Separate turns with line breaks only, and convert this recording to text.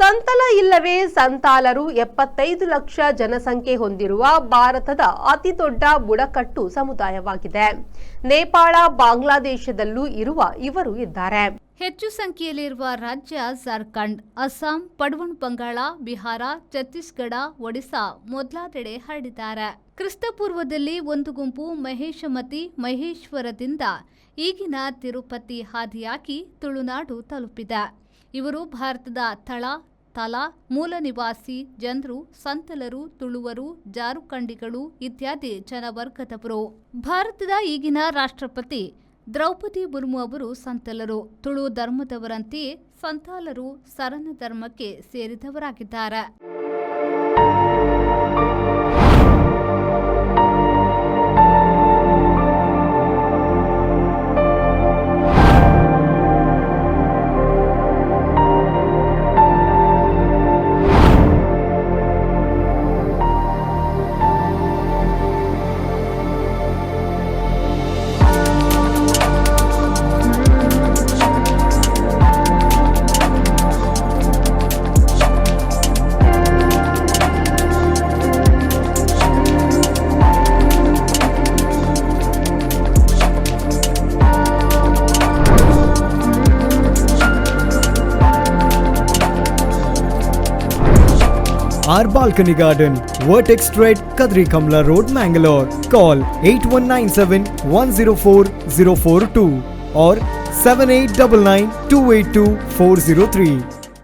ಸಂತಲ ಇಲ್ಲವೇ ಸಂತಾಲರು 75 ಲಕ್ಷ ಜನಸಂಖ್ಯೆ ಹೊಂದಿರುವ ಭಾರತದ ಅತಿದೊಡ್ಡ ಬುಡಕಟ್ಟು ಸಮುದಾಯವಾಗಿದೆ. ನೇಪಾಳ, ಬಾಂಗ್ಲಾದೇಶದಲ್ಲೂ ಇರುವ ಇವರು ಇದ್ದಾರೆ.
ಹೆಚ್ಚು ಸಂಖ್ಯೆಯಲ್ಲಿರುವ ರಾಜ್ಯ ಜಾರ್ಖಂಡ್, ಅಸ್ಸಾಂ, ಪಶ್ಚಿಮ ಬಂಗಾಳ, ಬಿಹಾರ, ಛತ್ತೀಸ್ಗಢ, ಒಡಿಶಾ ಮೊದಲಾದೆಡೆ ಹರಡಿದ್ದಾರೆ. ಕ್ರಿಸ್ತಪೂರ್ವದಲ್ಲಿ ಒಂದು ಗುಂಪು ಮಹೇಶಮತಿ ಮಹೇಶ್ವರದಿಂದ ಈಗಿನ ತಿರುಪತಿ ಹಾದಿಯಾಗಿ ತುಳುನಾಡು ತಲುಪಿದೆ. ಇವರು ಭಾರತದ ತಲ ಮೂಲ ನಿವಾಸಿ ಜನರು, ಸಂತಲರು, ತುಳುವರು, ಜಾರುಖಂಡಿಗಳು ಇತ್ಯಾದಿ ಜನವರ್ಗದವರು. ಭಾರತದ ಈಗಿನ ರಾಷ್ಟ್ರಪತಿ ದ್ರೌಪದಿ ಮುರ್ಮು ಅವರು ಸಂತಲರು. ತುಳು ಧರ್ಮದವರಂತೆಯೇ ಸಂತಾಲರು ಸರಣ ಧರ್ಮಕ್ಕೆ ಸೇರಿದವರಾಗಿದ್ದಾರೆ.
Our balcony garden, Vertex Trade, Kadri Kamla Road, Mangalore. Call 8197 104 042 or 7899 282 403.